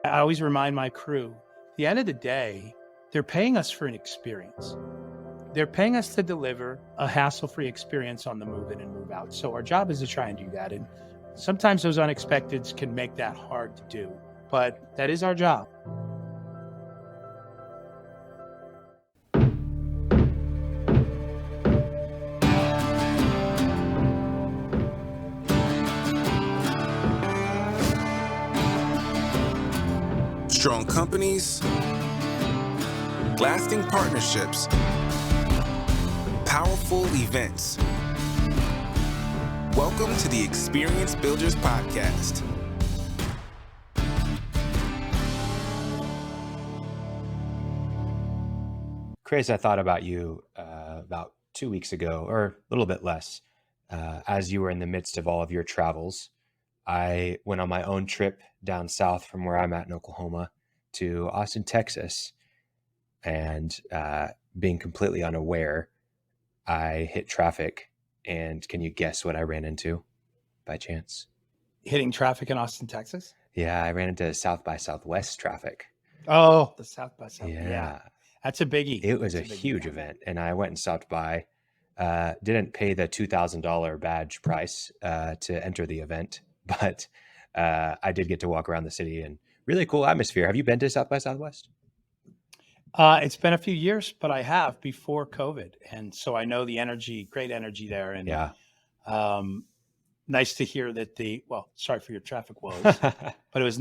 I always remind my crew, at the end of the day, they're paying us for an experience. They're paying us to deliver a hassle-free experience on the move in and move out. So our job is to try and do that. And sometimes those unexpecteds can make that hard to do, but that is our job. Strong companies, lasting partnerships, powerful events. Welcome to the Experience Builders Podcast. Chris, I thought about you about 2 weeks ago, or a little bit less, as you were in the midst of all of your travels. I went on my own trip down south from where I'm at in Oklahoma to Austin, Texas, and being completely unaware, I hit traffic. And can you guess what I ran into by chance? Hitting traffic in Austin, Texas? Yeah, I ran into South by Southwest traffic. Oh, the South by South. Yeah. That's a biggie. It was a huge event, and I went and stopped by. Didn't pay the $2,000 badge price to enter the event, but I did get to walk around the city, and really cool atmosphere. Have you been to South by Southwest? It's been a few years, but I have before COVID, and so I know the energy, great energy there. And Yeah. Nice to hear that sorry for your traffic woes, but it was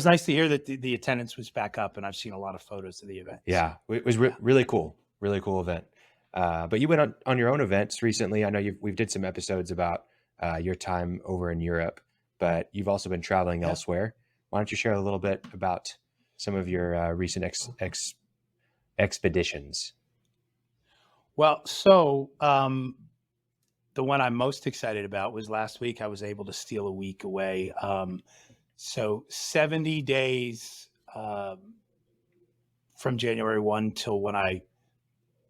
nice to hear that the attendance was back up, and I've seen a lot of photos of the event. Yeah, it was really cool event. But you went on your own events recently. I know we've did some episodes about your time over in Europe, but you've also been traveling elsewhere. Why don't you share a little bit about some of your recent expeditions? Well, so the one I'm most excited about was last week. I was able to steal a week away. So 70 days from January 1 till when I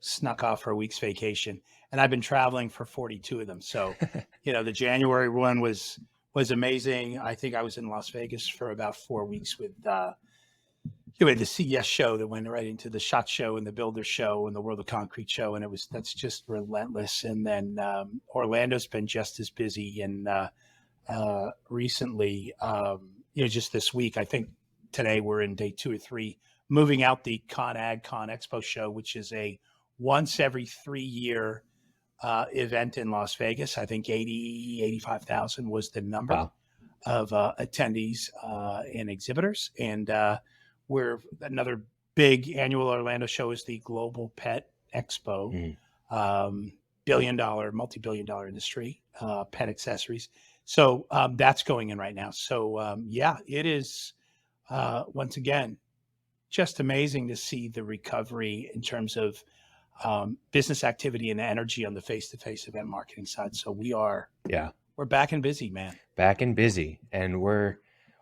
snuck off for a week's vacation. And I've been traveling for 42 of them. So, the January one was amazing. I think I was in Las Vegas for about 4 weeks with the CES show that went right into the SHOT Show and the Builder Show and the World of Concrete Show. And that's just relentless. And then Orlando's been just as busy. And recently, just this week, I think today we're in day 2 or 3, moving out the ConAg Con Expo show, which is a once every 3 year event in Las Vegas. I think 85,000 was the number of attendees and exhibitors. And we're another big annual Orlando show is the Global Pet Expo, multi-billion dollar industry, pet accessories. So that's going in right now. So it is once again just amazing to see the recovery in terms of business activity and energy on the face-to-face event marketing side. So we're back and busy, man. Back and busy, and we're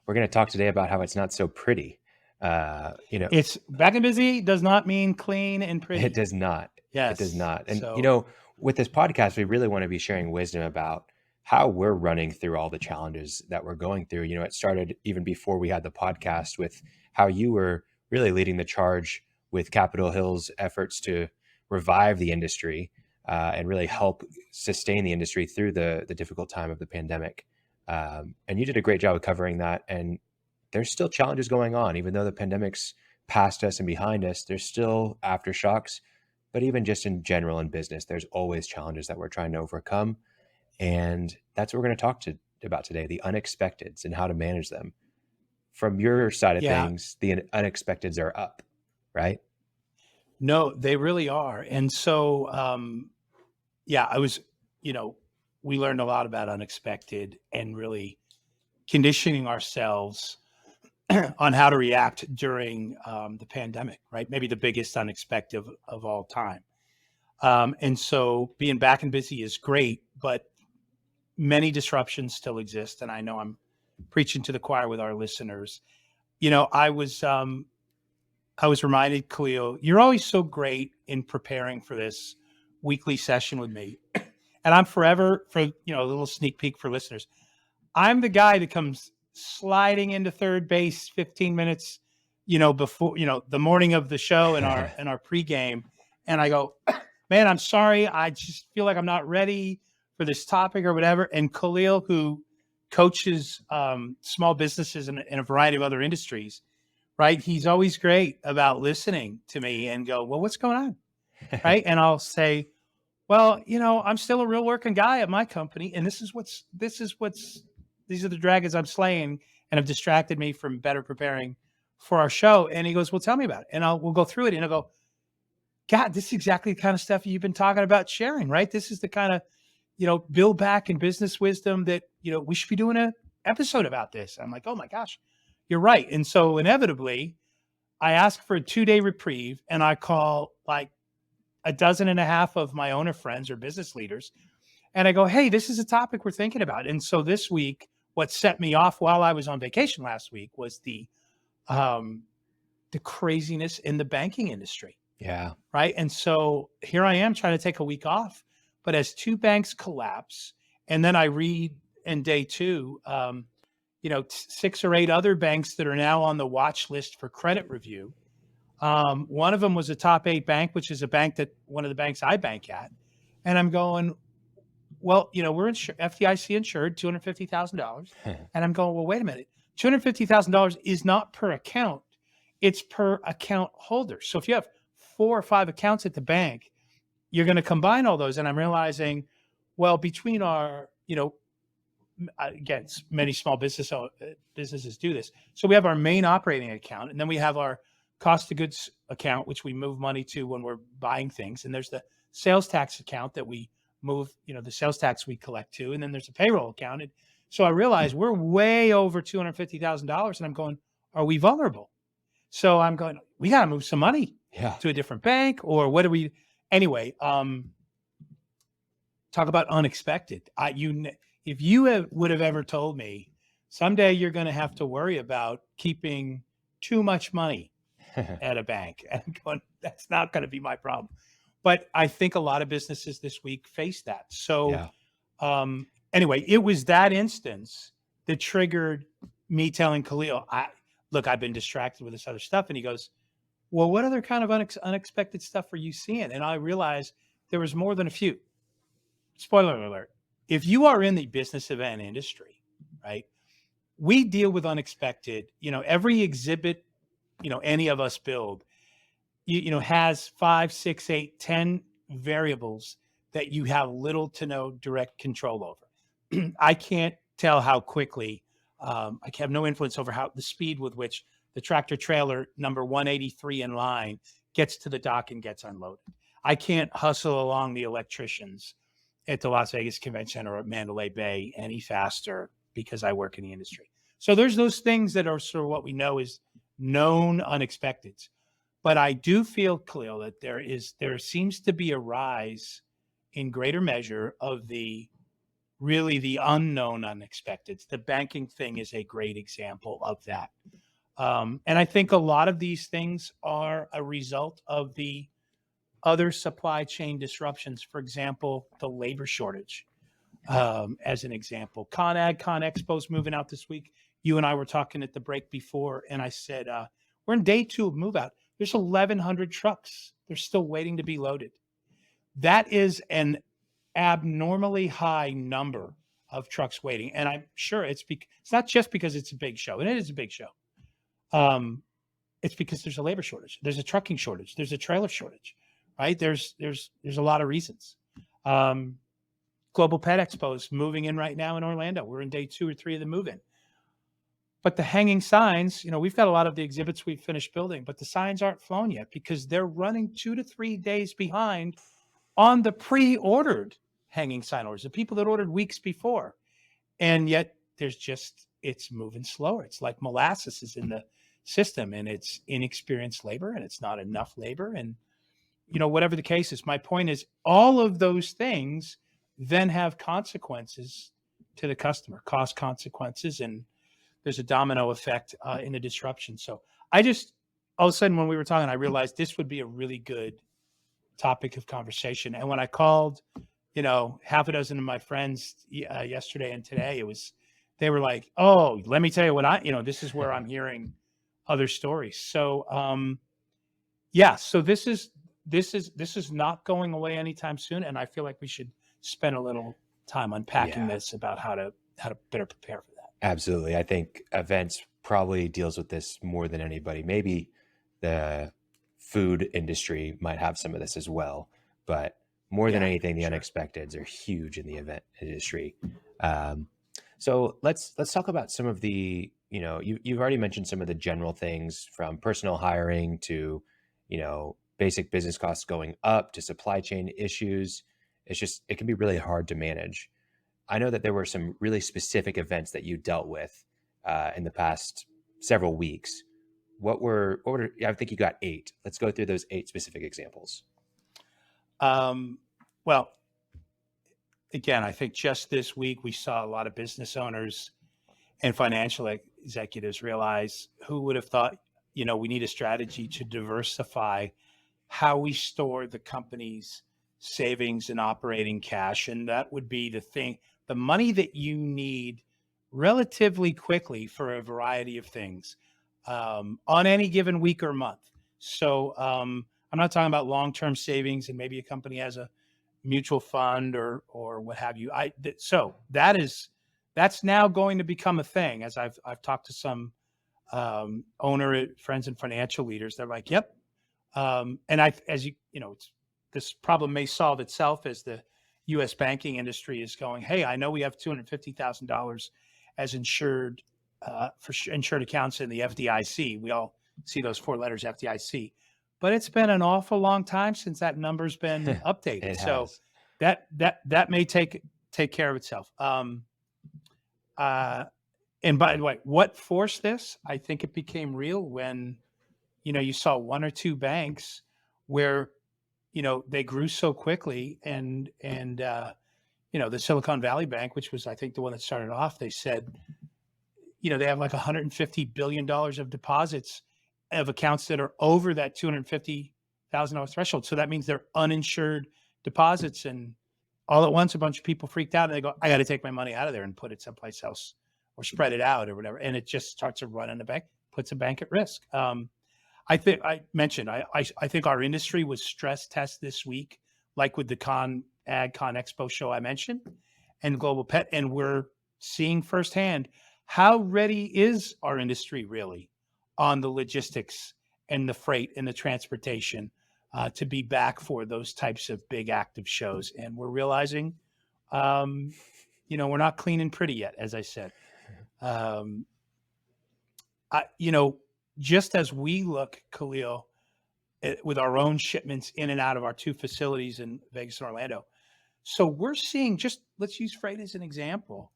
going to talk today about how it's not so pretty. It's back and busy does not mean clean and pretty. It does not. Yes, it does not. And with this podcast, we really want to be sharing wisdom about how we're running through all the challenges that we're going through. It started even before we had the podcast with how you were really leading the charge with Capitol Hill's efforts to revive the industry and really help sustain the industry through the difficult time of the pandemic. And you did a great job of covering that. And there's still challenges going on, even though the pandemic's past us and behind us, there's still aftershocks. But even just in general in business, there's always challenges that we're trying to overcome. And that's what we're going to talk about today, the unexpecteds and how to manage them. From your side of things, the unexpecteds are up, right? No, they really are. And so, I was, we learned a lot about unexpected and really conditioning ourselves on how to react during the pandemic, right? Maybe the biggest unexpected of all time. And so being back and busy is great, but many disruptions still exist. And I know I'm preaching to the choir with our listeners. I was reminded, Khalil, you're always so great in preparing for this weekly session with me. And I'm forever, for a little sneak peek for listeners, I'm the guy that comes sliding into third base 15 minutes, before, the morning of the show and our pregame. And I go, man, I'm sorry. I just feel like I'm not ready for this topic or whatever. And Khalil, who coaches small businesses in a variety of other industries, right? He's always great about listening to me and go, well, what's going on? Right. And I'll say, well, I'm still a real working guy at my company. And these are the dragons I'm slaying and have distracted me from better preparing for our show. And he goes, well, tell me about it. And we'll go through it. And I'll go, God, this is exactly the kind of stuff you've been talking about sharing, right? This is the kind of, build back and business wisdom that, we should be doing an episode about this. I'm like, oh my gosh, you're right. And so inevitably I ask for a 2-day reprieve and I call like a dozen and a half of my owner friends or business leaders. And I go, hey, this is a topic we're thinking about. And so this week, what set me off while I was on vacation last week was the craziness in the banking industry. Yeah. Right. And so here I am trying to take a week off, but as 2 banks collapse, and then I read in day 2, 6 or 8 other banks that are now on the watch list for credit review. One of them was a top 8 bank, which is one of the banks I bank at. And I'm going, well, we're FDIC insured, $250,000. And I'm going, well, wait a minute. $250,000 is not per account. It's per account holder. So if you have 4 or 5 accounts at the bank, you're going to combine all those. And I'm realizing, well, between our, again, many small businesses do this. So we have our main operating account, and then we have our cost of goods account, which we move money to when we're buying things. And there's the sales tax account that we move, the sales tax we collect to. And then there's a payroll account. And so I realized we're way over $250,000. And I'm going, are we vulnerable? So I'm going, we got to move some money to a different bank, or what do we, anyway, talk about unexpected. If you would have ever told me someday you're going to have to worry about keeping too much money at a bank, and I'm going, that's not going to be my problem. But I think a lot of businesses this week face that. So anyway, it was that instance that triggered me telling Khalil, I've been distracted with this other stuff. And he goes, well, what other kind of unexpected stuff are you seeing? And I realized there was more than a few. Spoiler alert. If you are in the business event industry, right, we deal with unexpected, every exhibit, any of us build, has 5, 6, 8, 10 variables that you have little to no direct control over. I can't tell how quickly, I have no influence over the speed with which the tractor trailer number 183 in line gets to the dock and gets unloaded. I can't hustle along the electricians at the Las Vegas Convention Center or at Mandalay Bay any faster because I work in the industry. So there's those things that are sort of what we know is known unexpecteds. But I do feel, Khalil, that there seems to be a rise in greater measure of the unknown unexpecteds. The banking thing is a great example of that. And I think a lot of these things are a result of the other supply chain disruptions. For example, the labor shortage, as an example. ConExpo's moving out this week. You and I were talking at the break before, and I said, we're in day 2 of move out. There's 1,100 trucks. They're still waiting to be loaded. That is an abnormally high number of trucks waiting. And I'm sure it's not just because it's a big show, and it is a big show. It's because there's a labor shortage. There's a trucking shortage. There's a trailer shortage, right? There's a lot of reasons. Global Pet Expo is moving in right now in Orlando. We're in day 2 or 3 of the move-in. But the hanging signs, we've got a lot of the exhibits we've finished building, but the signs aren't flown yet because they're running 2 to 3 days behind on the pre-ordered hanging sign orders, the people that ordered weeks before. And yet it's moving slower. It's like molasses is in the system, and it's inexperienced labor, and it's not enough labor. And, whatever the case is, my point is all of those things then have consequences to the customer, cost consequences, and there's a domino effect in the disruption. So all of a sudden when we were talking, I realized this would be a really good topic of conversation. And when I called, half a dozen of my friends yesterday and today, it was they were like, oh, let me tell you what this is where I'm hearing other stories. So, yeah, so this is not going away anytime soon. And I feel like we should spend a little time unpacking Yeah, this about how to better prepare for that. absolutely. I think events probably deals with this more than anybody. Maybe the food industry might have some of this as well, but more than Yeah, anything, the sure. unexpecteds are huge in the event industry. Um, so let's talk about some of the, you've already mentioned some of the general things from personal hiring to, basic business costs going up to supply chain issues. It can be really hard to manage. I know that there were some really specific events that you dealt with in the past several weeks. I think you got 8. Let's go through those 8 specific examples. Well, again, I think just this week we saw a lot of business owners and financial executives realize, who would have thought, we need a strategy to diversify how we store the company's savings and operating cash. And that would be the money that you need relatively quickly for a variety of things on any given week or month. So I'm not talking about long-term savings and maybe a company has a mutual fund or what have you. So that's now going to become a thing. As I've talked to some owner friends and financial leaders, they're like, "Yep." And this problem may solve itself as the U.S. banking industry is going, "Hey, I know we have $250,000 as insured insured accounts in the FDIC. We all see those 4 letters FDIC, but it's been an awful long time since that number's been updated. It So has. that may take care of itself. And by the way, what forced this? I think it became real when you saw 1 or 2 banks where they grew so quickly, and the Silicon Valley Bank, which was I think the one that started off, they said they have like $150 billion of deposits of accounts that are over that $250,000 threshold. So that means they're uninsured deposits. And all at once, a bunch of people freaked out and they go, I got to take my money out of there and put it someplace else or spread it out or whatever. And it just starts to run in the bank, puts a bank at risk. I think I mentioned, I think our industry was stress test this week, like with the Con Expo show I mentioned and Global Pet. And we're seeing firsthand, how ready is our industry really on the logistics and the freight and the transportation to be back for those types of big active shows? And we're realizing, we're not clean and pretty yet, as I said. Just as we look, Khalil, with our own shipments in and out of our 2 facilities in Vegas and Orlando. So we're seeing, let's use freight as an example.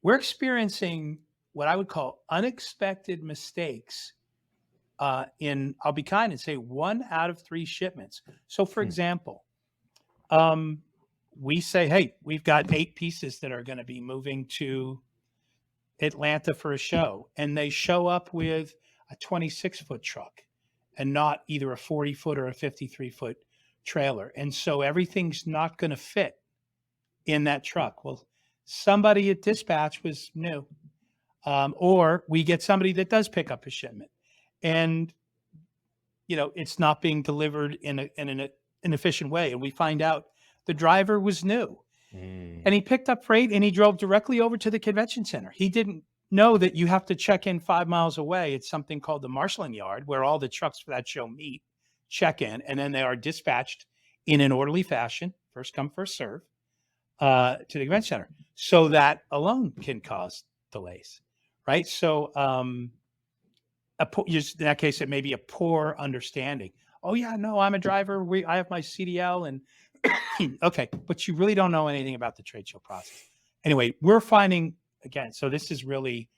We're experiencing what I would call unexpected mistakes I'll be kind and say 1 out of 3 shipments. So for example, we say, hey, we've got 8 pieces that are going to be moving to Atlanta for a show. And they show up with a 26-foot truck and not either a 40-foot or a 53-foot trailer. And so everything's not going to fit in that truck. Well, somebody at dispatch was new. Or we get somebody that does pick up a shipment and, it's not being delivered in an efficient way. And we find out the driver was new and he picked up freight and he drove directly over to the convention center. He didn't know that you have to check in 5 miles away. It's something called the marshaling yard where all the trucks for that show meet, check in, and then they are dispatched in an orderly fashion, first come, first serve, to the convention center. So that alone can cause delays. Right. So, in that case, it may be a poor understanding. Oh yeah, no, I'm a driver. I have my CDL and okay, but you really don't know anything about the trade show process. Anyway, we're finding again, so this is really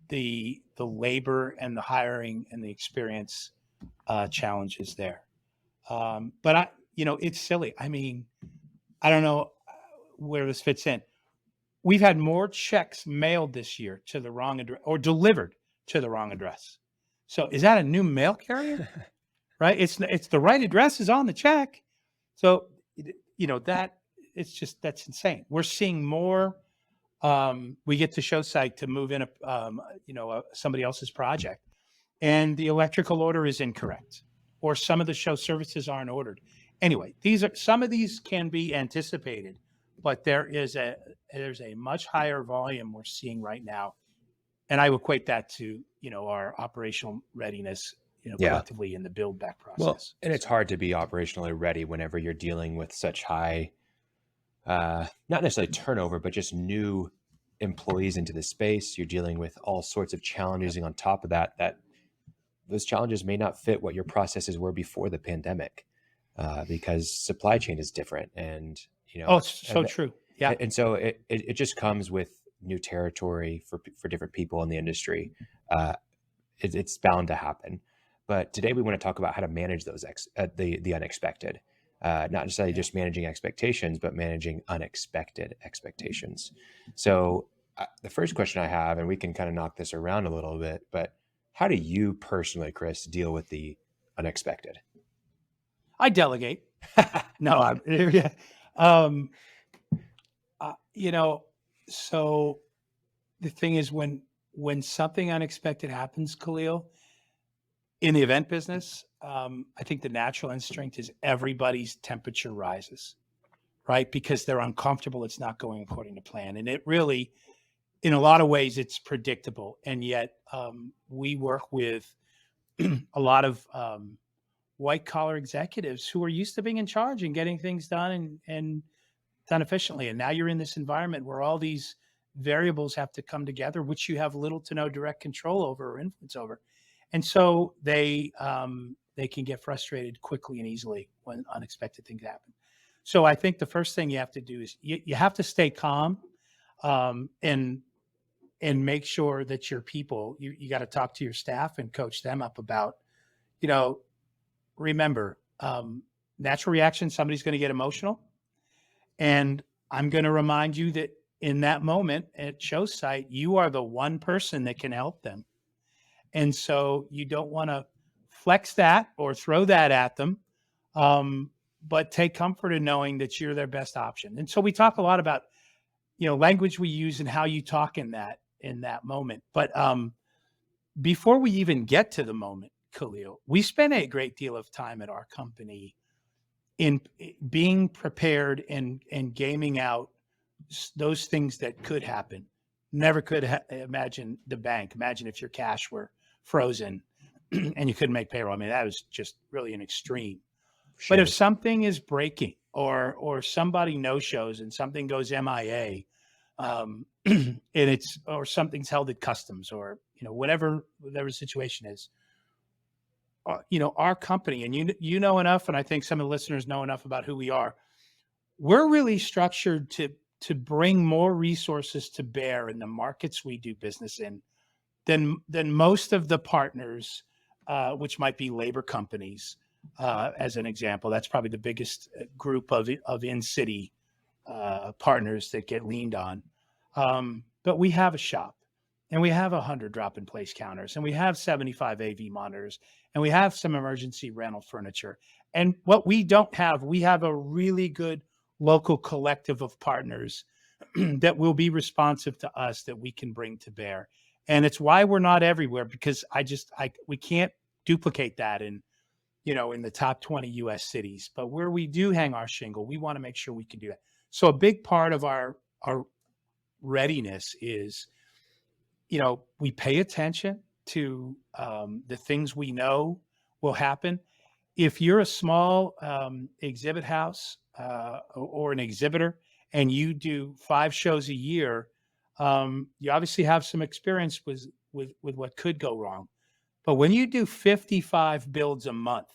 the labor and the hiring and the experience challenges there. But it's silly. I mean, I don't know where this fits in. We've had more checks mailed this year to the wrong address or delivered to the wrong address. So is that a new mail carrier? Right? It's the right address is on the check. So, that's insane. We're seeing more we get to show site to move in somebody else's project, and the electrical order is incorrect, or some of the show services aren't ordered. Anyway, some of these can be anticipated, but there's a much higher volume we're seeing right now, and I equate that to our operational readiness, Yeah. collectively in the build back Well, process. and it's hard to be operationally ready whenever you're dealing with such high, not necessarily turnover, but just new employees into the space. You're dealing with all sorts of challenges, and on top of that, those challenges may not fit what your processes were before the pandemic, because supply chain is different, and Oh, it's so true. Yeah. and so it just comes with new territory for different people in the industry. It's bound to happen. But today we want to talk about how to manage those the unexpected, not necessarily just managing expectations, but managing unexpected expectations. So the first question I have, and we can kind of knock this around a little bit, but how do you personally, Chris, deal with the unexpected? I delegate. No, yeah. Um, so the thing is, when something unexpected happens, Khalil, in the event business, I think the natural instinct is everybody's temperature rises, right? Because they're uncomfortable. It's not going according to plan. And it really, in a lot of ways, it's predictable. And yet we work with a lot of white collar executives who are used to being in charge and getting things done and done efficiently. And now you're in this environment where all these variables have to come together, which you have little to no direct control over or influence over. And so they can get frustrated quickly and easily when unexpected things happen. So I think the first thing you have to do is you have to stay calm, and make sure that your people, you got to talk to your staff and coach them up about, remember, natural reaction, somebody's going to get emotional. And I'm going to remind you that in that moment at show site, you are the one person that can help them. And so you don't want to flex that or throw that at them, but take comfort in knowing that you're their best option. And so we talk a lot about, language we use and how you talk in that moment. But before we even get to the moment, Khalil, we spend a great deal of time at our company in being prepared and gaming out those things that could happen. Never could imagine the bank. Imagine if your cash were frozen and you couldn't make payroll. I mean, that was just really an extreme. Sure. But if something is breaking or somebody no-shows and something goes MIA, and or something's held at customs, or whatever the situation is, our company, and you know enough, and I think some of the listeners know enough about who we are. We're really structured to bring more resources to bear in the markets we do business in than most of the partners, which might be labor companies, as an example. That's probably the biggest group of in-city partners that get leaned on. But we have a shop, and we have 100 drop-in-place counters, and we have 75 AV monitors, and we have some emergency rental furniture. And what we don't have, we have a really good local collective of partners that will be responsive to us, that we can bring to bear. And it's why we're not everywhere, because we can't duplicate that in the top 20 US cities. But where we do hang our shingle, we want to make sure we can do that. So a big part of our readiness is, we pay attention to the things we know will happen. If you're a small exhibit house or an exhibitor and you do 5 shows a year, you obviously have some experience with what could go wrong. But when you do 55 builds a month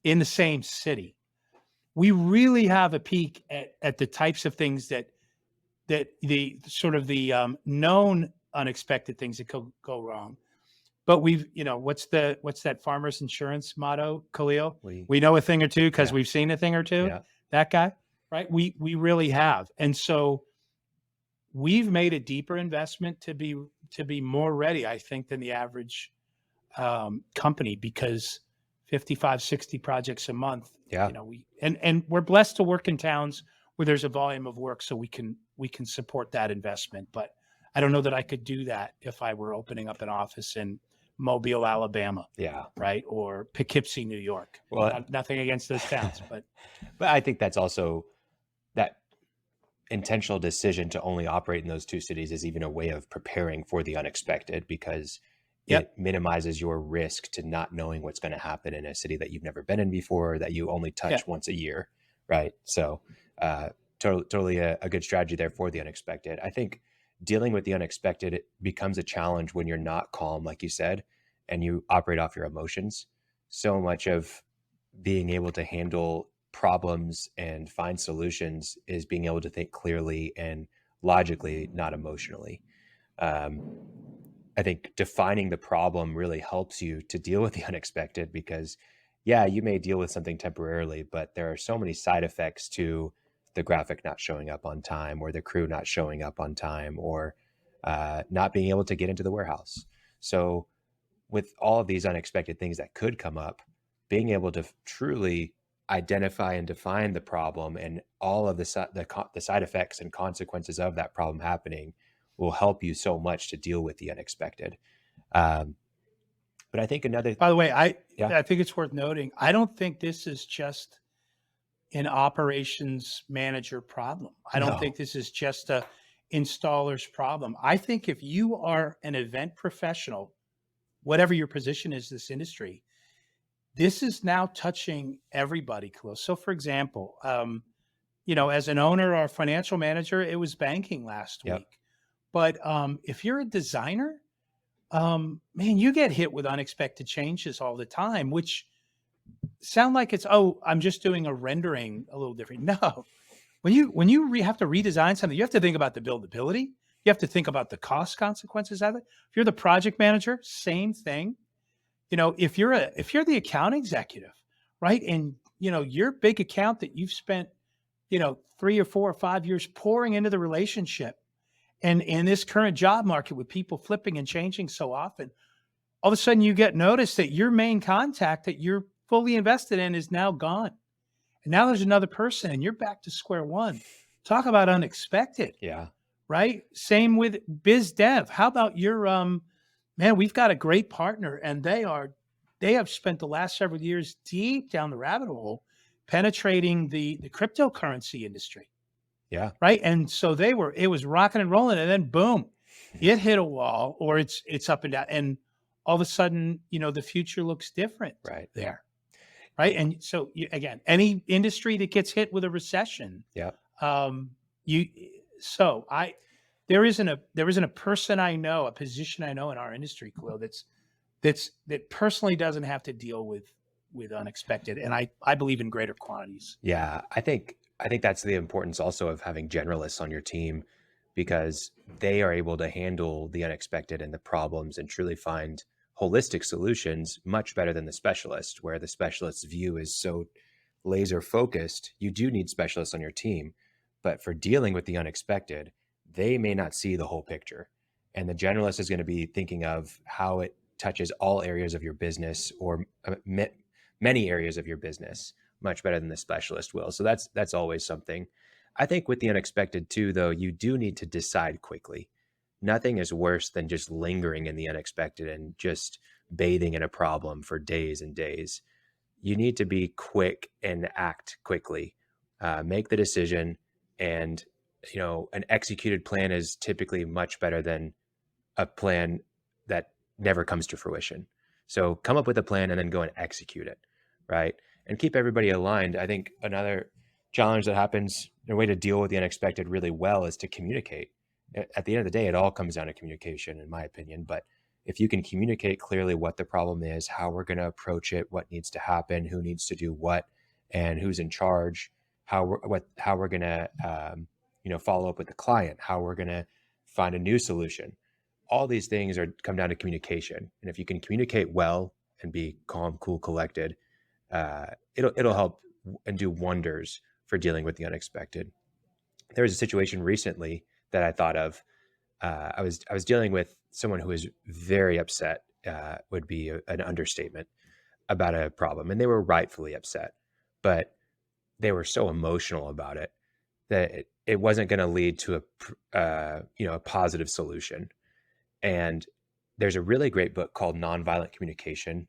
in the same city, we really have a peek at the types of things that the sort of the known unexpected things that could go wrong. But we've, what's that farmer's insurance motto, Khalil? We know a thing or two because we've seen a thing or two. Yeah. That guy, right? We really have. And so we've made a deeper investment to be more ready, I think, than the average company, because 55, 60 projects a month. Yeah. And we're blessed to work in towns where there's a volume of work, so we can we can support that investment. But I don't know that I could do that if I were opening up an office in Mobile, Alabama, Yeah. right? Or Poughkeepsie, New York. Well, Nothing against those towns, but but I think that's also that intentional decision to only operate in those two cities is even a way of preparing for the unexpected, because yep. it minimizes your risk to not knowing what's going to happen in a city that you've never been in before, or that you only touch once a year. Right. So totally a good strategy there for the unexpected. I think dealing with the unexpected, it becomes a challenge when you're not calm, like you said, and you operate off your emotions. So much of being able to handle problems and find solutions is being able to think clearly and logically, not emotionally. I think defining the problem really helps you to deal with the unexpected, because yeah, you may deal with something temporarily, but there are so many side effects to the graphic not showing up on time, or the crew not showing up on time, or not being able to get into the warehouse. So with all of these unexpected things that could come up, being able to truly identify and define the problem and all of the side effects and consequences of that problem happening will help you so much to deal with the unexpected. But I think by the way, I think it's worth noting, I don't think this is just an operations manager problem. I don't think this is just a installer's problem. I think if you are an event professional, whatever your position is in this industry, this is now touching everybody, Khalil. So for example, as an owner or financial manager, it was banking last week. But if you're a designer, man, you get hit with unexpected changes all the time, which sound like it's, I'm just doing a rendering a little different. No, when you have to redesign something, you have to think about the buildability. You have to think about the cost consequences of it. If you're the project manager, same thing. If you're the account executive, right, and your big account that you've spent 3 or 4 or 5 years pouring into the relationship, and in this current job market with people flipping and changing so often, all of a sudden you get notice that your main contact that you're fully invested in is now gone. And now there's another person and you're back to square one. Talk about unexpected. Yeah. Right? Same with biz dev. How about your man, we've got a great partner, and they have spent the last several years deep down the rabbit hole penetrating the cryptocurrency industry. Yeah. Right. And so it was rocking and rolling, and then boom, it hit a wall, or it's up and down. And all of a sudden, the future looks different there. Right. And so again, any industry that gets hit with a recession, there isn't a person I know, a position I know in our industry, Khalil, that personally doesn't have to deal with unexpected. And I believe in greater quantities. Yeah. I think that's the importance also of having generalists on your team, because they are able to handle the unexpected and the problems and truly find holistic solutions much better than the specialist, where the specialist's view is so laser focused. You do need specialists on your team, but for dealing with the unexpected, they may not see the whole picture. And the generalist is going to be thinking of how it touches all areas of your business, or many areas of your business, much better than the specialist will. So that's always something. I think with the unexpected too, though, you do need to decide quickly. Nothing is worse than just lingering in the unexpected and just bathing in a problem for days and days. You need to be quick and act quickly. Make the decision, and an executed plan is typically much better than a plan that never comes to fruition. So come up with a plan and then go and execute it, right? And keep everybody aligned. I think another challenge that happens, a way to deal with the unexpected really well, is to communicate. At the end of the day, it all comes down to communication, in my opinion. But if you can communicate clearly what the problem is, how we're going to approach it, what needs to happen, who needs to do what, and who's in charge, how we're going to follow up with the client, how we're going to find a new solution. All these things come down to communication. And if you can communicate well and be calm, cool, collected, it'll help and do wonders for dealing with the unexpected. There was a situation recently that I thought of. I was dealing with someone who was very upset, would be an understatement, about a problem, and they were rightfully upset, but they were so emotional about it that it wasn't going to lead to a positive solution. And there's a really great book called Nonviolent Communication.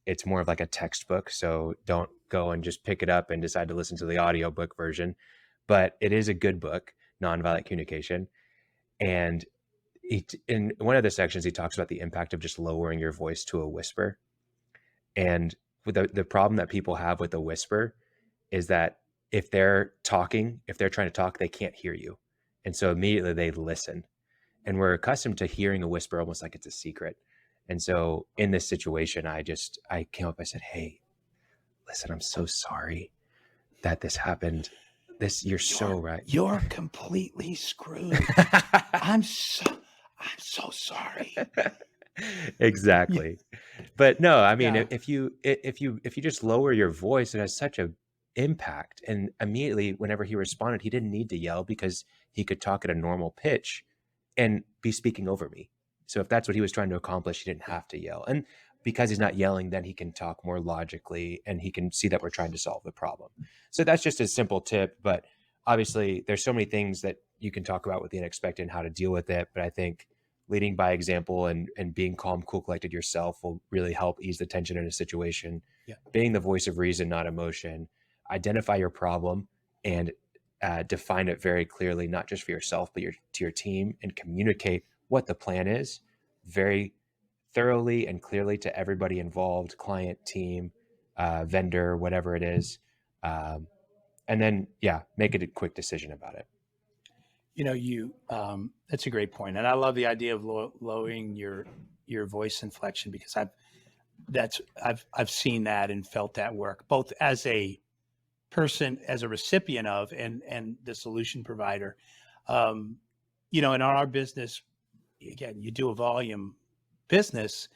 It's more of like a textbook, so don't go and just pick it up and decide to listen to the audiobook version. But it is a good book, Nonviolent Communication. And in one of the sections, he talks about the impact of just lowering your voice to a whisper. And with the problem that people have with a whisper is that if they're trying to talk, they can't hear you. And so immediately they listen. And we're accustomed to hearing a whisper almost like it's a secret. And so in this situation, I came up, I said, hey, listen, I'm so sorry that this happened. You're so right. You're completely screwed. I'm so sorry. Exactly. But no, I mean, Yeah. if you just lower your voice, it has such a impact. And immediately whenever he responded, he didn't need to yell because he could talk at a normal pitch and be speaking over me. So if that's what he was trying to accomplish, he didn't have to yell. And because he's not yelling, then he can talk more logically and he can see that we're trying to solve the problem. So that's just a simple tip. But obviously there's so many things that you can talk about with the unexpected and how to deal with it. But I think leading by example and being calm, cool, collected yourself will really help ease the tension in a situation. Yeah. Being the voice of reason, not emotion. Identify your problem and define it very clearly, not just for yourself, but to your team, and communicate what the plan is very thoroughly and clearly to everybody involved, client, team, vendor, whatever it is. And then, make it a quick decision about it. That's a great point. And I love the idea of lowering your voice inflection, because I've seen that and felt that work both as a person, as a recipient of, and the solution provider. In our business, again, you do a volume business,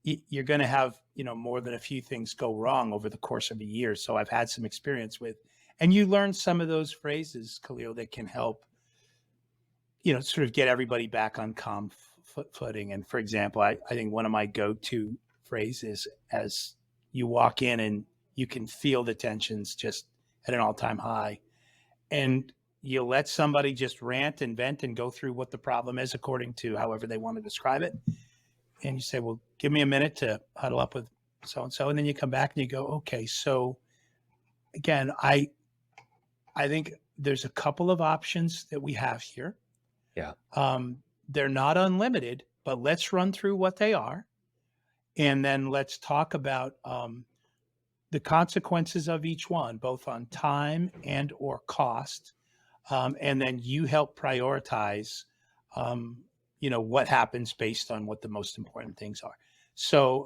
you're going to have, more than a few things go wrong over the course of a year. So I've had some experience with, and you learn some of those phrases, Khalil, that can help, sort of get everybody back on calm footing. And for example, I think one of my go-to phrases, as you walk in and you can feel the tensions just at an all-time high, and you let somebody just rant and vent and go through what the problem is according to however they want to describe it. And you say, well, give me a minute to huddle up with so-and-so. And then you come back and you go, okay, so again, I think there's a couple of options that we have here. Yeah. They're not unlimited, but let's run through what they are. And then let's talk about the consequences of each one, both on time and or cost. And then you help prioritize, what happens based on what the most important things are. So,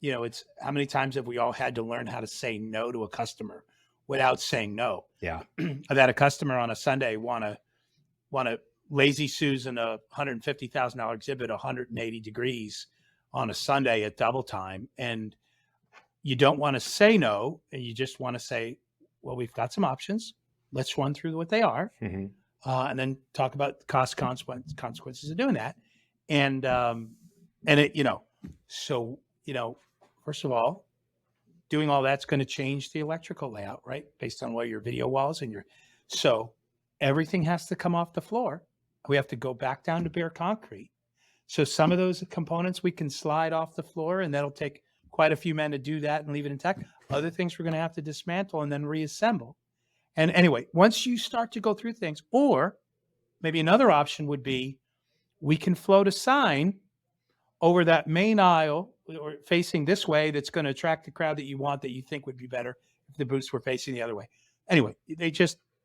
it's how many times have we all had to learn how to say no to a customer without saying no? Yeah. I've had a customer on a Sunday want to lazy Susan a $150,000 exhibit, 180 degrees on a Sunday at double time. And you don't want to say no. And you just want to say, well, we've got some options. Let's run through what they are. Mm-hmm. And then talk about the consequences of doing that. And first of all, doing all that's going to change the electrical layout, right? Based on what your video walls so everything has to come off the floor. We have to go back down to bare concrete. So some of those components we can slide off the floor, and that'll take quite a few men to do that and leave it intact. Other things we're going to have to dismantle and then reassemble. And anyway, once you start to go through things, or maybe another option would be, we can float a sign over that main aisle or facing this way that's going to attract the crowd that you want, that you think would be better if the booths were facing the other way. Anyway,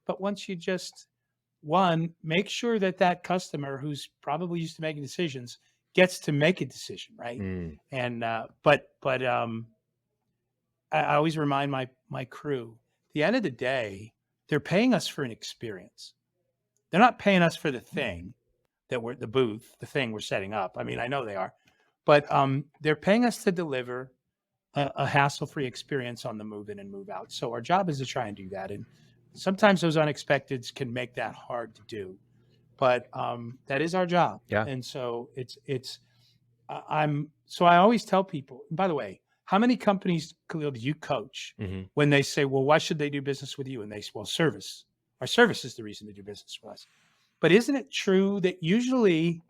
but once you make sure that customer who's probably used to making decisions gets to make a decision, right? Mm. And I always remind my crew, at the end of the day, they're paying us for an experience. They're not paying us for the thing the booth, the thing we're setting up. I mean, I know they are, but they're paying us to deliver a hassle-free experience on the move in and move out. So our job is to try and do that. And sometimes those unexpecteds can make that hard to do, but that is our job. Yeah. And so so I always tell people, and by the way, how many companies, Khalil, do you coach Mm-hmm. when they say, well, why should they do business with you? And they say, well, service. Our service is the reason to do business with us. But isn't it true that usually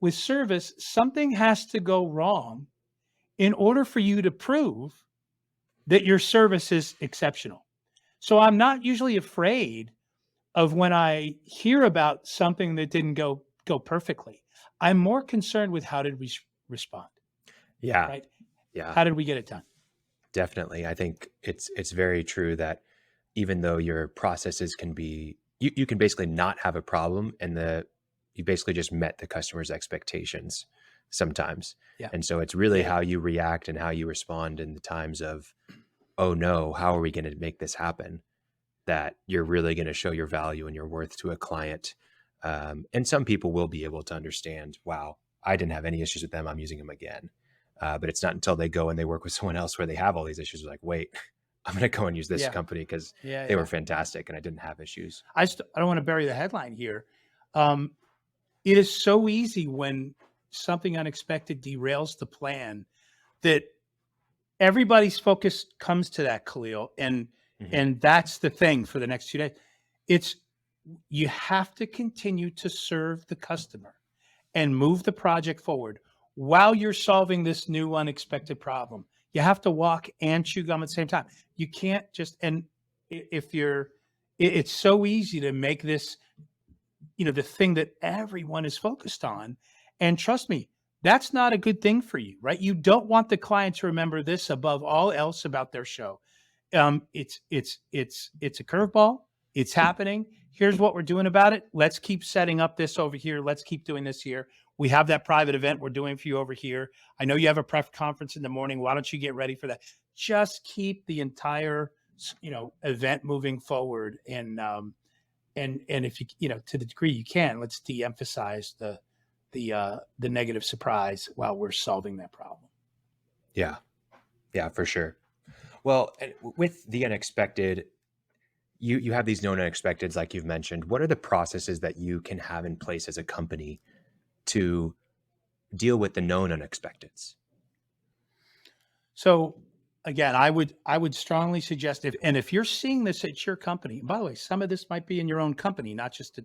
with service, something has to go wrong in order for you to prove that your service is exceptional? So I'm not usually afraid of when I hear about something that didn't go perfectly. I'm more concerned with how did we respond, Yeah. right? Yeah. How did we get it done? Definitely. I think it's very true that even though your processes can be, you can basically not have a problem, and you basically just met the customer's expectations sometimes. Yeah. And so it's really Yeah. how you react and how you respond in the times of, oh no, how are we going to make this happen? That you're really going to show your value and your worth to a client. And some people will be able to understand, wow, I didn't have any issues with them, I'm using them again. But it's not until they go and they work with someone else where they have all these issues, like, wait, I'm going to go and use this Yeah. company because Yeah. they were fantastic and I didn't have issues. I don't want to bury the headline here. It is so easy when something unexpected derails the plan that everybody's focus comes to that, Khalil, and that's the thing for the next 2 days. It's you have to continue to serve the customer and move the project forward while you're solving this new unexpected problem. You have to walk and chew gum at the same time. You can't just, and if you're, it's so easy to make this, the thing that everyone is focused on. And trust me, that's not a good thing for you, right? You don't want the client to remember this above all else about their show. It's a curveball. It's happening. Here's what we're doing about it. Let's keep setting up this over here. Let's keep doing this here. We have that private event we're doing for you over here. I know you have a prep conference in the morning. Why don't you get ready for that? Just keep the entire, event moving forward. And if you, to the degree you can, let's de-emphasize the negative surprise while we're solving that problem. Yeah. Yeah, for sure. Well, with the unexpected, you have these known unexpecteds, like you've mentioned. What are the processes that you can have in place as a company to deal with the known unexpecteds? So again, I would strongly suggest if you're seeing this at your company, and by the way, some of this might be in your own company, not just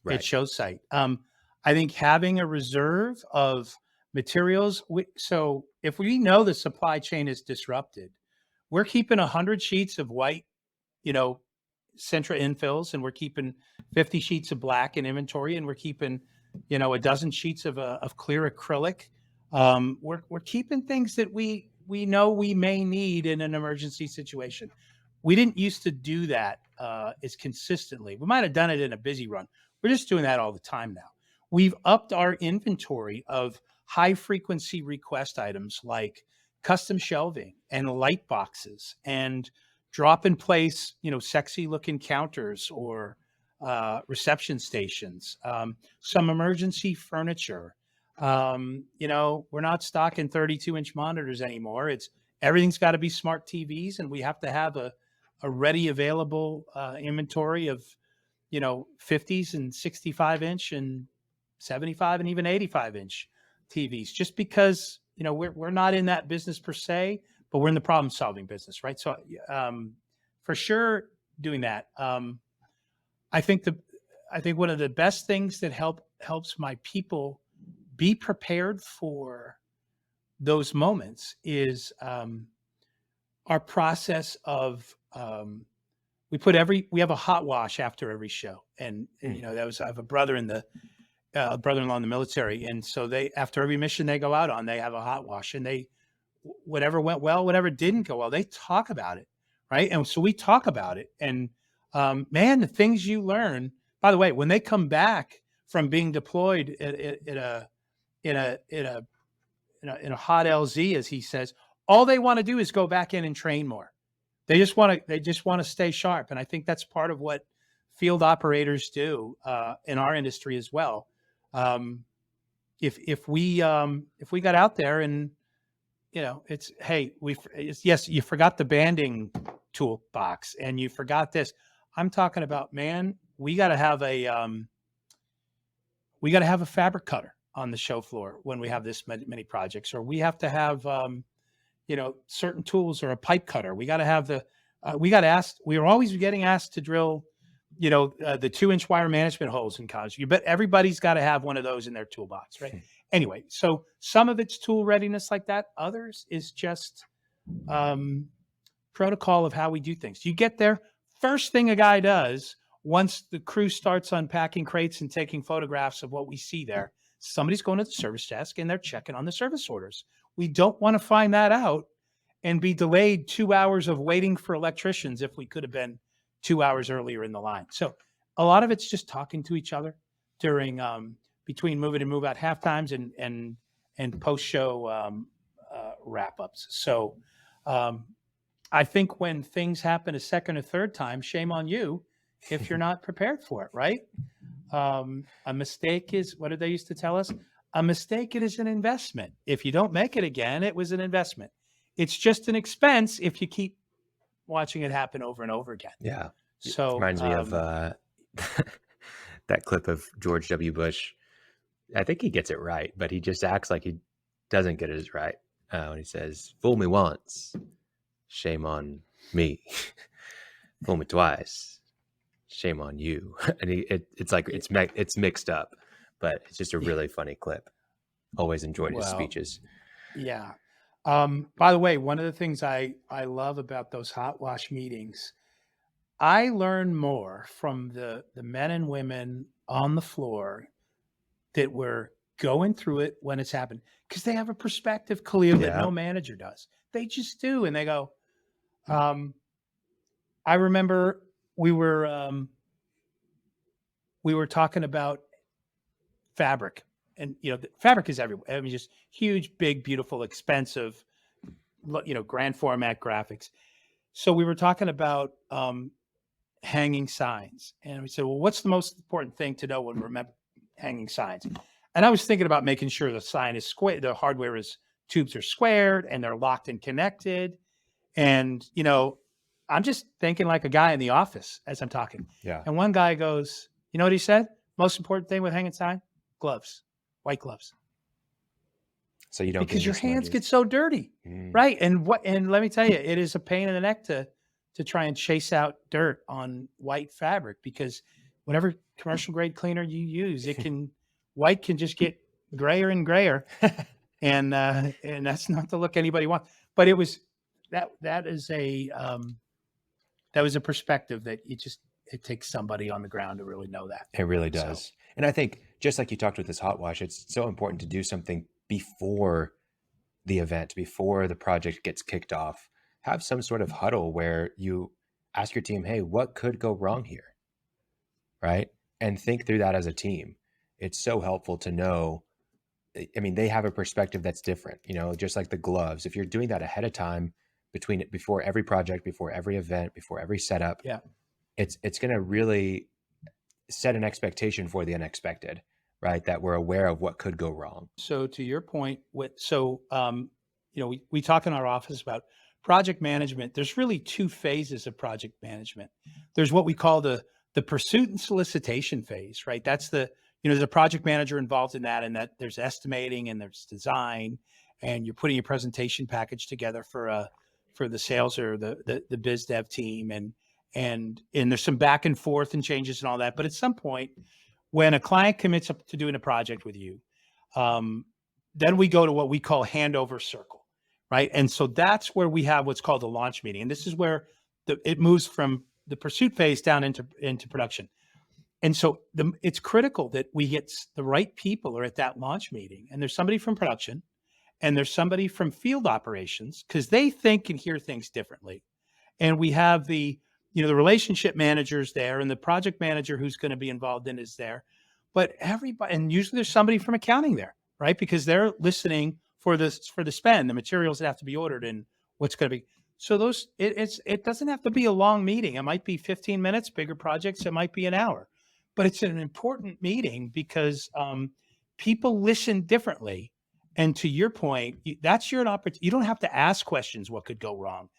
at show site. I think having a reserve of materials. So if we know the supply chain is disrupted, we're keeping 100 sheets of white, Centra infills, and we're keeping 50 sheets of black in inventory, and we're keeping, a dozen sheets of clear acrylic. We're keeping things that we know we may need in an emergency situation. We didn't used to do that as consistently. We might have done it in a busy run. We're just doing that all the time now. We've upped our inventory of high frequency request items like custom shelving and light boxes and drop in place, sexy looking counters or reception stations, some emergency furniture. We're not stocking 32-inch monitors anymore. Everything's got to be smart TVs, and we have to have a ready available inventory of, 50s and 65-inch and 75 and even 85-inch TVs, just because, we're not in that business per se, but we're in the problem solving business, right? So for sure doing that. I think one of the best things that helps my people be prepared for those moments is our process of we have a hot wash after every show, and I have a brother-in-law in the military, and so after every mission they go out on, they have a hot wash, and whatever went well, whatever didn't go well, they talk about it, right? And so we talk about it, and man, the things you learn. By the way, when they come back from being deployed in a hot LZ, as he says, all they want to do is go back in and train more. They just want to stay sharp, and I think that's part of what field operators do in our industry as well. If we got out there and yes, you forgot the banding toolbox and you forgot this. I'm talking about, man, we got to have a fabric cutter on the show floor when we have this many projects, or we have to have certain tools, or a pipe cutter. We got to have we are always getting asked to drill the 2-inch wire management holes in college. You bet everybody's got to have one of those in their toolbox, right? Anyway, so some of it's tool readiness like that. Others is just protocol of how we do things. You get there, first thing a guy does once the crew starts unpacking crates and taking photographs of what we see there, somebody's going to the service desk and they're checking on the service orders. We don't want to find that out and be delayed 2 hours of waiting for electricians if we could have been 2 hours earlier in the line. So a lot of it's just talking to each other during between move in and move out half times and post show wrap ups. So I think when things happen a second or third time, shame on you if you're not prepared for it, right? A mistake is, what did they used to tell us? A mistake, it is an investment. If you don't make it again, it was an investment. It's just an expense if you keep watching it happen over and over again. Yeah. So it reminds me of that clip of George W. Bush. I think he gets it right, but he just acts like he doesn't get it right. When he says, "Fool me once, shame on me. Fool me twice, shame on you." And it's like it's mixed up, but it's just a really funny clip. Always enjoyed his speeches. Yeah. By the way, one of the things I love about those hot wash meetings, I learn more from the men and women on the floor that were going through it when it's happened, because they have a perspective, Khalil, that no manager does. They just do. And they go, I remember we were talking about fabric, and fabric is everywhere. I mean, just huge, big, beautiful, expensive, grand format graphics. So we were talking about hanging signs, and we said, well, what's the most important thing to know when we're hanging signs? And I was thinking about making sure the sign is square, the hardware is, tubes are squared and they're locked and connected. And, I'm just thinking like a guy in the office as I'm talking. Yeah. And one guy goes, you know what he said? Most important thing with hanging sign? Gloves, white gloves. So you don't, because your hands get so dirty. Right. And let me tell you, it is a pain in the neck to try and chase out dirt on white fabric, because whatever commercial grade cleaner you use, white can just get grayer and grayer. And that's not the look anybody wants. But it was, that was a perspective that it takes somebody on the ground to really know that. It really does. So, and I think just like you talked with this hot wash, it's so important to do something before the event, before the project gets kicked off. Have some sort of huddle where you ask your team, hey, what could go wrong here? Right? And think through that as a team. It's so helpful to know. I mean, they have a perspective that's different, just like the gloves. If you're doing that ahead of time, before every project, before every event, before every setup, it's going to really set an expectation for the unexpected, right? That we're aware of what could go wrong. So to your point, we talk in our office about project management. There's really two phases of project management. There's what we call the pursuit and solicitation phase, right? That's there's a project manager involved in that, and that there's estimating and there's design, and you're putting a presentation package together for the sales or the biz dev team, and there's some back and forth and changes and all that. But at some point, when a client commits up to doing a project with you, then we go to what we call handover circle, right? And so that's where we have what's called the launch meeting, and this is where it moves from the pursuit phase down into production. And so it's critical that we get the right people are at that launch meeting, and there's somebody from production and there's somebody from field operations, because they think and hear things differently. And we have the relationship managers there, and the project manager who's going to be involved in is there. But everybody, and usually there's somebody from accounting there, right? Because they're listening for the spend, the materials that have to be ordered, and what's going to be. So it doesn't have to be a long meeting. It might be 15 minutes. Bigger projects, it might be an hour. But it's an important meeting because people listen differently. And to your point, that's your opportunity. You don't have to ask questions, what could go wrong.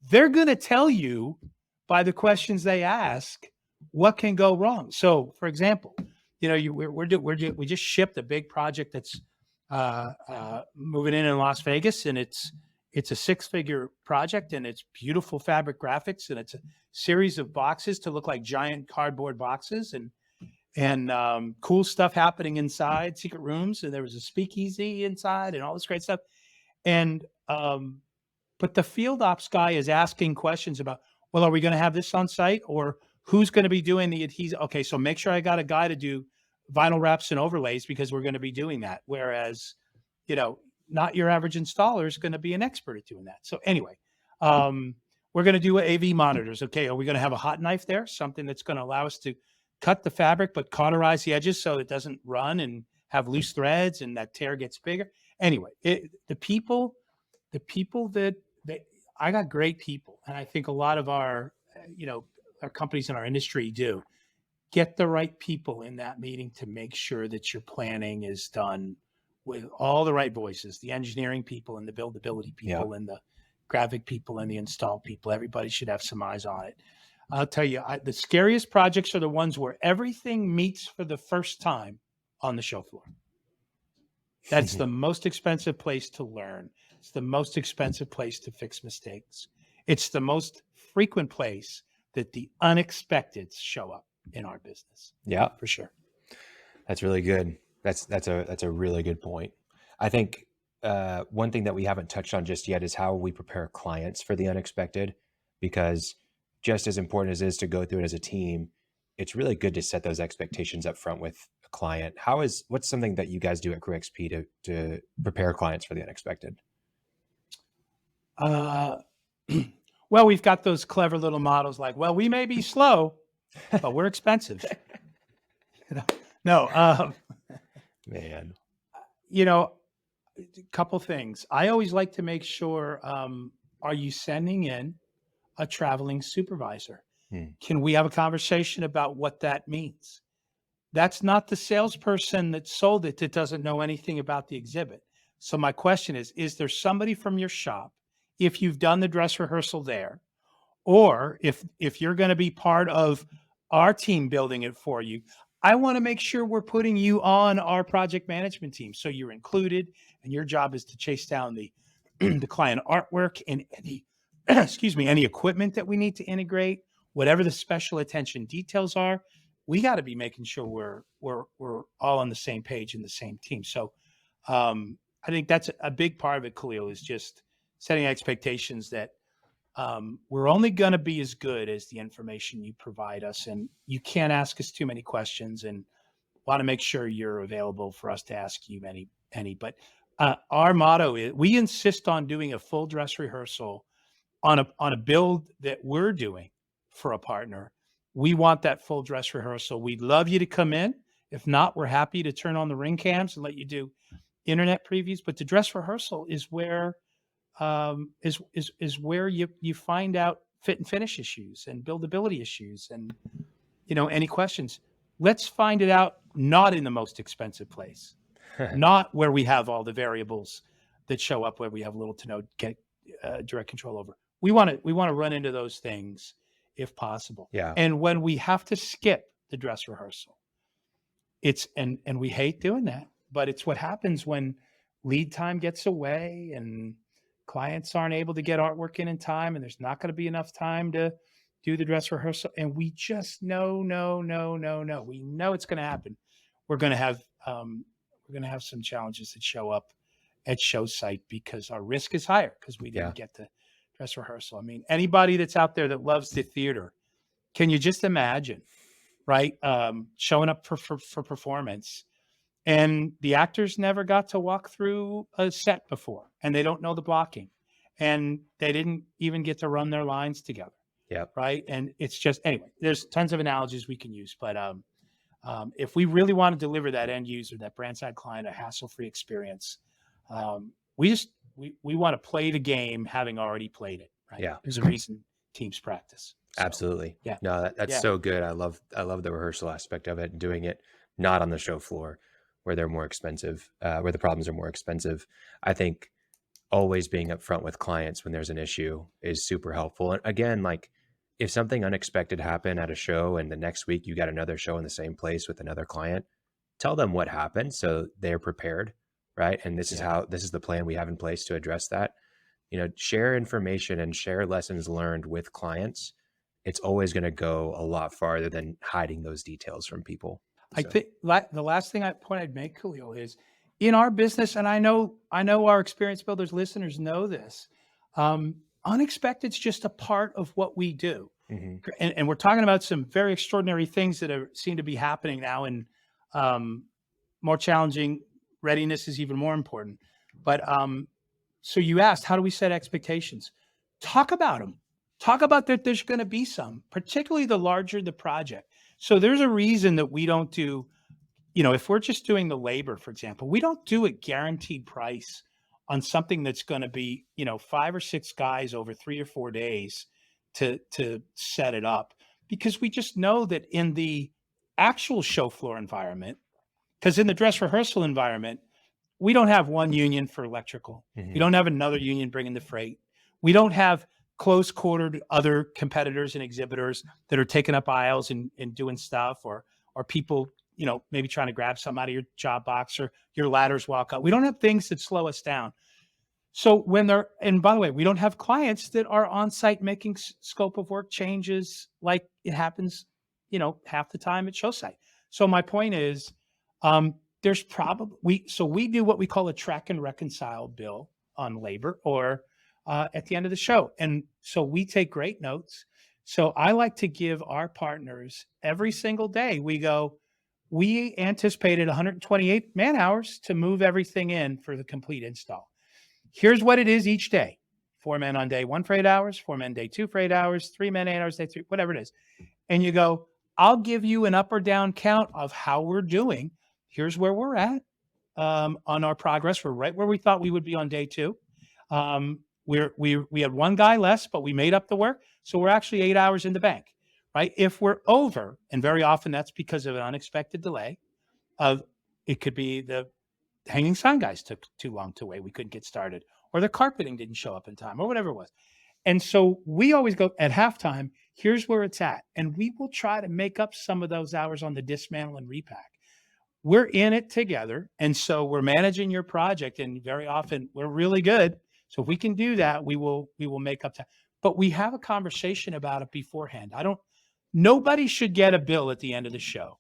They're going to tell you by the questions they ask what can go wrong. So, for example, we just shipped a big project that's moving in Las Vegas, and it's it's a 6-figure project, and it's beautiful fabric graphics, and it's a series of boxes to look like giant cardboard boxes, and cool stuff happening inside, secret rooms, and there was a speakeasy inside, and all this great stuff. And but the field ops guy is asking questions about, well, are we going to have this on site, or who's going to be doing the adhesive? Okay, so make sure I got a guy to do vinyl wraps and overlays because we're going to be doing that. Whereas, not your average installer is going to be an expert at doing that. So anyway, we're going to do AV monitors. Okay, are we going to have a hot knife there? Something that's going to allow us to cut the fabric but cauterize the edges so it doesn't run and have loose threads and that tear gets bigger. Anyway, the people that I got great people, and I think a lot of our companies in our industry do. Get the right people in that meeting to make sure that your planning is done with all the right voices, the engineering people and the buildability people and the graphic people and the install people. Everybody should have some eyes on it. I'll tell you, the scariest projects are the ones where everything meets for the first time on the show floor. That's the most expensive place to learn. It's the most expensive place to fix mistakes. It's the most frequent place that the unexpected show up in our business. Yeah, for sure. That's really good. That's a really good point. I think one thing that we haven't touched on just yet is how we prepare clients for the unexpected, because just as important as it is to go through it as a team, it's really good to set those expectations up front with a client. What's something that you guys do at Crew XP to prepare clients for the unexpected? Well, we've got those clever little models like, well, we may be slow, but we're expensive. No, man. A couple things. I always like to make sure, are you sending in a traveling supervisor? Can we have a conversation about what that means? That's not the salesperson that sold it that doesn't know anything about the exhibit. So my question is there somebody from your shop, if you've done the dress rehearsal there, or if you're going to be part of our team building it for you, I want to make sure we're putting you on our project management team so you're included, and your job is to chase down the the client artwork and any any equipment that we need to integrate, whatever the special attention details are. We got to be making sure we're all on the same page in the same team. So I think that's a big part of it, Khalil, is just setting expectations that we're only going to be as good as the information you provide us, and you can't ask us too many questions, and want to make sure you're available for us to ask you any. But our motto is we insist on doing a full dress rehearsal on a build that we're doing for a partner. We want that full dress rehearsal. We'd love you to come in. If not, we're happy to turn on the ring cams and let you do internet previews. But the dress rehearsal is where is where you find out fit and finish issues and buildability issues and any questions. Let's find it out not in the most expensive place, not where we have all the variables that show up where we have little to no direct control over. We want to run into those things if possible. Yeah. And when we have to skip the dress rehearsal, it's and we hate doing that, but it's what happens when lead time gets away and clients aren't able to get artwork in time, and there's not going to be enough time to do the dress rehearsal. And we just no. We know it's going to happen. We're going to have some challenges that show up at show site because our risk is higher because we didn't get the dress rehearsal. I mean, anybody that's out there that loves the theater, can you just imagine, right? Showing up for performance, and the actors never got to walk through a set before, and they don't know the blocking, and they didn't even get to run their lines together. Yeah. Right. And it's just, anyway, there's tons of analogies we can use, but if we really want to deliver that end user, that brand side client, a hassle-free experience, we want to play the game having already played it. Right? Yeah. There's a reason teams practice. So, absolutely. Yeah. No, that's so good. I love the rehearsal aspect of it and doing it not on the show floor where they're more expensive, where the problems are more expensive. I think always being upfront with clients when there's an issue is super helpful. And again, like if something unexpected happened at a show and the next week you got another show in the same place with another client, tell them what happened so they're prepared, right? And this is the plan we have in place to address that. share information and share lessons learned with clients. It's always going to go a lot farther than hiding those details from people. I think the last point I'd make, Khalil, is in our business, and I know our Experience Builders listeners know this. Unexpected's just a part of what we do, and we're talking about some very extraordinary things that seem to be happening now, and more challenging. Readiness is even more important. But so you asked, how do we set expectations? Talk about them. Talk about that there's going to be some, particularly the larger the project. So there's a reason that we don't do, if we're just doing the labor, for example, we don't do a guaranteed price on something that's going to be, 5 or 6 guys over 3 or 4 days to set it up, because we just know that in the actual show floor environment, because in the dress rehearsal environment, we don't have one union for electrical. We don't have another union bringing the freight. We don't have close-quartered other competitors and exhibitors that are taking up aisles and doing stuff, or people, maybe trying to grab something out of your job box, or your ladders walk up. We don't have things that slow us down. So and by the way, we don't have clients that are on site making scope of work changes like it happens, half the time at show site. So my point is, there's probably, we do what we call a track and reconcile bill on labor, or at the end of the show. And so we take great notes. So I like to give our partners every single day, we anticipated 128 man hours to move everything in for the complete install. Here's what it is each day. 4 men on day 1 for 8 hours, 4 men day 2 for 8 hours, 3 men 8 hours, day 3, whatever it is. And you go, I'll give you an up or down count of how we're doing. Here's where we're at on our progress. We're right where we thought we would be on day 2. We had 1 guy less, but we made up the work. So we're actually 8 hours in the bank, right? If we're over, and very often that's because of an unexpected delay, it could be the hanging sign guys took too long to wait. We couldn't get started, or the carpeting didn't show up in time, or whatever it was. And so we always go at halftime, here's where it's at. And we will try to make up some of those hours on the dismantle and repack. We're in it together. And so we're managing your project, and very often we're really good. So if we can do that, we will make up time. But we have a conversation about it beforehand. Nobody should get a bill at the end of the show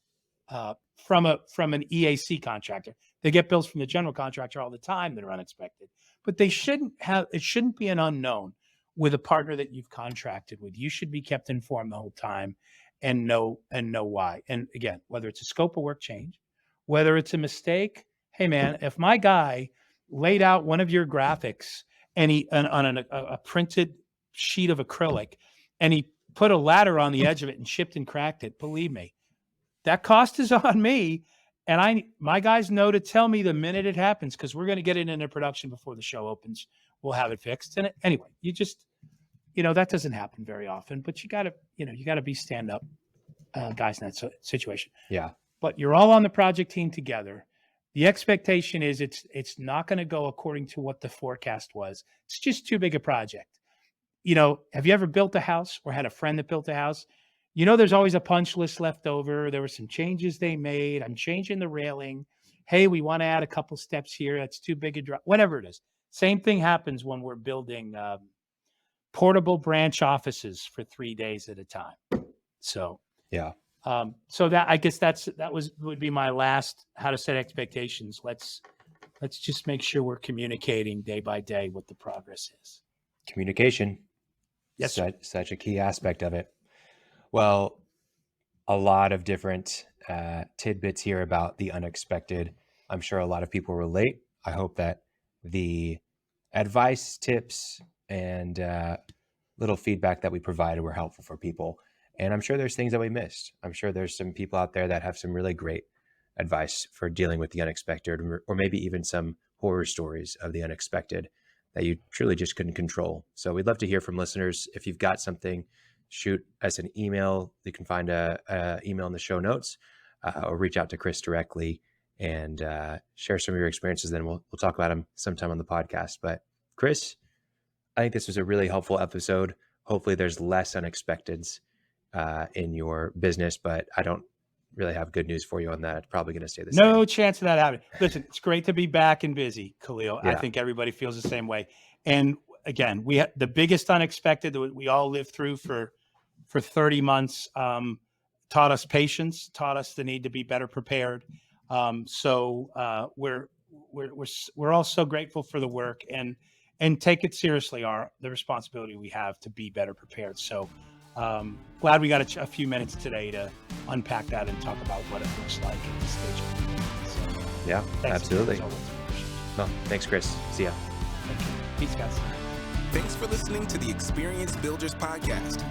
from an EAC contractor. They get bills from the general contractor all the time that are unexpected, but it shouldn't be an unknown with a partner that you've contracted with. You should be kept informed the whole time and know why. And again, whether it's a scope of work change, whether it's a mistake, hey man, if my guy laid out one of your graphics and on a printed sheet of acrylic, and he put a ladder on the edge of it and chipped and cracked it, believe me, that cost is on me. And my guys know to tell me the minute it happens, because we're going to get it into production before the show opens. We'll have it fixed. And anyway, you just, that doesn't happen very often, but you got to be stand up guys in that situation. Yeah. But you're all on the project team together. The expectation is it's not going to go according to what the forecast was. It's just too big a project. Have you ever built a house or had a friend that built a house? There's always a punch list left over. There were some changes they made. I'm changing the railing. Hey, we want to add a couple steps here. That's too big a drop. Whatever it is. Same thing happens when we're building portable branch offices for 3 days at a time. So yeah. So that, I guess would be my last how to set expectations. Let's just make sure we're communicating day by day what the progress is. Communication. Yes. Such a key aspect of it. Well, a lot of different tidbits here about the unexpected. I'm sure a lot of people relate. I hope that the advice, tips, and little feedback that we provided were helpful for people. And I'm sure there's things that we missed. I'm sure there's some people out there that have some really great advice for dealing with the unexpected, or maybe even some horror stories of the unexpected that you truly just couldn't control. So we'd love to hear from listeners. If you've got something, shoot us an email. You can find a email in the show notes, or reach out to Chris directly and share some of your experiences. Then we'll talk about them sometime on the podcast. But Chris, I think this was a really helpful episode. Hopefully there's less unexpecteds in your business, but I don't really have good news for you on that. It's probably going to stay the same. No chance of that happening. Listen, it's great to be back and busy, Khalil. Yeah. I think everybody feels the same way. And again, we had the biggest unexpected that we all lived through for 30 months, taught us patience, taught us the need to be better prepared. So we're all so grateful for the work and take it seriously, the responsibility we have to be better prepared. So glad we got a few minutes today to unpack that and talk about what it looks like at this stage of the game. So, Yeah, absolutely. As always. Well, thanks, Chris. See ya. Thank you. Peace, guys. Thanks for listening to the Experience Builders Podcast.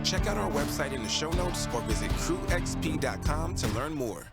Check out our website in the show notes or visit crewxp.com to learn more.